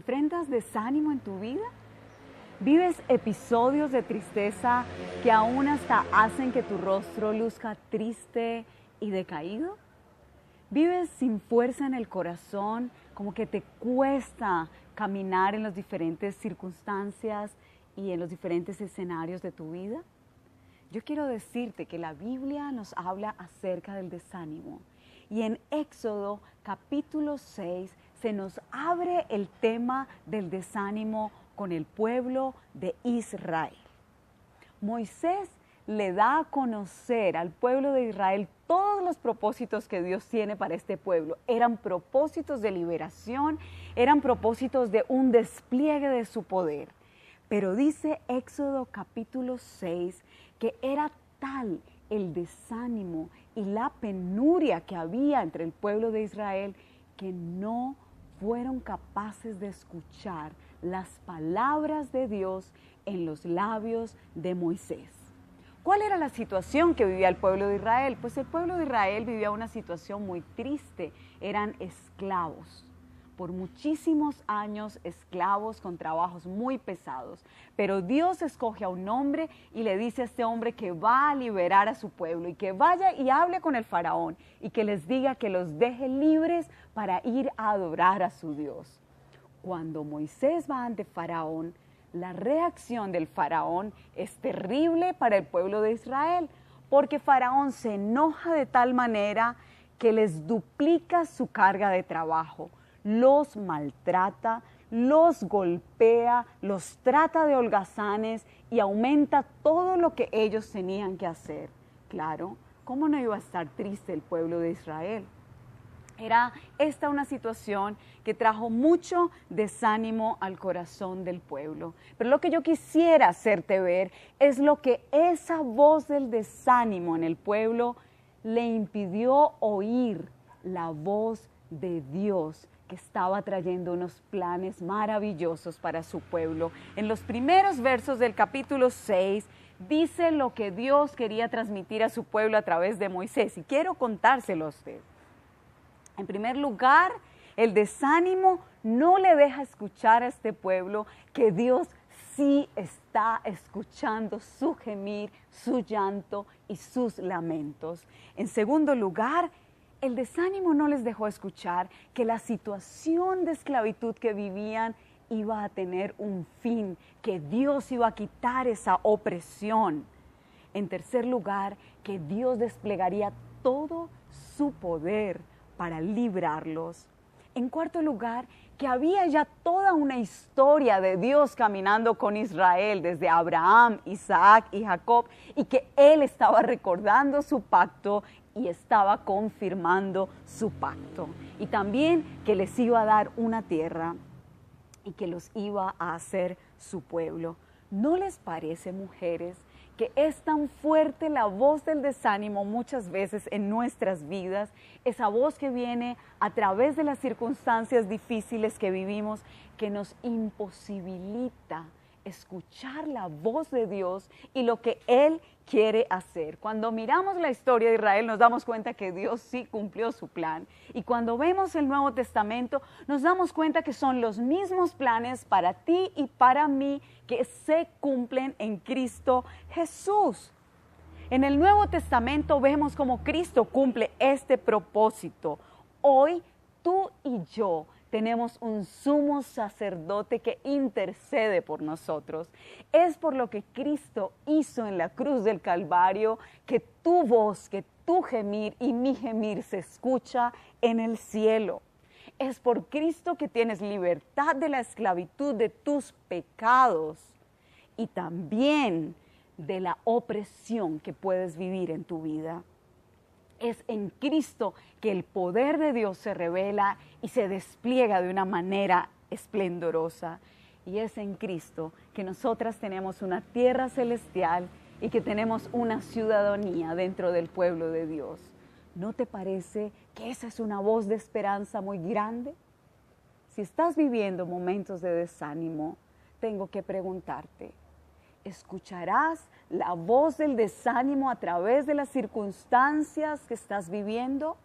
¿Enfrentas desánimo en tu vida? ¿Vives episodios de tristeza que aún hasta hacen que tu rostro luzca triste y decaído? ¿Vives sin fuerza en el corazón, como que te cuesta caminar en las diferentes circunstancias y en los diferentes escenarios de tu vida? Yo quiero decirte que la Biblia nos habla acerca del desánimo. Y en Éxodo capítulo 6 se nos abre el tema del desánimo con el pueblo de Israel. Moisés le da a conocer al pueblo de Israel todos los propósitos que Dios tiene para este pueblo. Eran propósitos de liberación, eran propósitos de un despliegue de su poder. Pero dice Éxodo capítulo 6 que era tal el desánimo y la penuria que había entre el pueblo de Israel que no fueron capaces de escuchar las palabras de Dios en los labios de Moisés. ¿Cuál era la situación que vivía el pueblo de Israel? Pues el pueblo de Israel vivía una situación muy triste. Eran esclavos. Por muchísimos años esclavos con trabajos muy pesados. Pero Dios escoge a un hombre y le dice a este hombre que va a liberar a su pueblo y que vaya y hable con el faraón y que les diga que los deje libres para ir a adorar a su Dios. Cuando Moisés va ante Faraón, la reacción del faraón es terrible para el pueblo de Israel, porque Faraón se enoja de tal manera que les duplica su carga de trabajo, los maltrata, los golpea, los trata de holgazanes y aumenta todo lo que ellos tenían que hacer. Claro, ¿cómo no iba a estar triste el pueblo de Israel? Era esta una situación que trajo mucho desánimo al corazón del pueblo. Pero lo que yo quisiera hacerte ver es lo que esa voz del desánimo en el pueblo le impidió oír la voz de Dios que estaba trayendo unos planes maravillosos para su pueblo. En los primeros versos del capítulo 6 dice lo que Dios quería transmitir a su pueblo a través de Moisés. Y quiero contárselo a usted. En primer lugar, el desánimo no le deja escuchar a este pueblo que Dios sí está escuchando su gemir, su llanto y sus lamentos. En segundo lugar, el desánimo no les dejó escuchar que la situación de esclavitud que vivían iba a tener un fin, que Dios iba a quitar esa opresión. En tercer lugar, que Dios desplegaría todo su poder para librarlos. En cuarto lugar, que había ya toda una historia de Dios caminando con Israel desde Abraham, Isaac y Jacob, y que Él estaba recordando su pacto y estaba confirmando su pacto. Y también que les iba a dar una tierra y que los iba a hacer su pueblo. ¿No les parece, mujeres, que es tan fuerte la voz del desánimo muchas veces en nuestras vidas? Esa voz que viene a través de las circunstancias difíciles que vivimos, que nos imposibilita escuchar la voz de Dios y lo que Él quiere hacer. Cuando miramos la historia de Israel nos damos cuenta que Dios sí cumplió su plan. Y cuando vemos el Nuevo Testamento nos damos cuenta que son los mismos planes para ti y para mí que se cumplen en Cristo Jesús. En el Nuevo Testamento vemos cómo Cristo cumple este propósito. Hoy tú y yo tenemos un sumo sacerdote que intercede por nosotros. Es por lo que Cristo hizo en la cruz del Calvario que tu voz, que tu gemir y mi gemir se escucha en el cielo. Es por Cristo que tienes libertad de la esclavitud de tus pecados y también de la opresión que puedes vivir en tu vida. Es en Cristo que el poder de Dios se revela y se despliega de una manera esplendorosa. Y es en Cristo que nosotras tenemos una tierra celestial y que tenemos una ciudadanía dentro del pueblo de Dios. ¿No te parece que esa es una voz de esperanza muy grande? Si estás viviendo momentos de desánimo, tengo que preguntarte, ¿escucharás la voz del desánimo a través de las circunstancias que estás viviendo?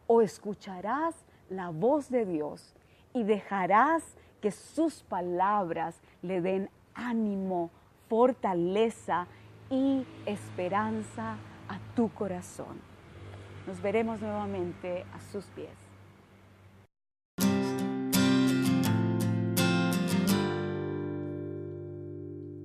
¿O escucharás la voz de Dios y dejarás que sus palabras le den ánimo, fortaleza y esperanza a tu corazón. Nos veremos nuevamente a sus pies.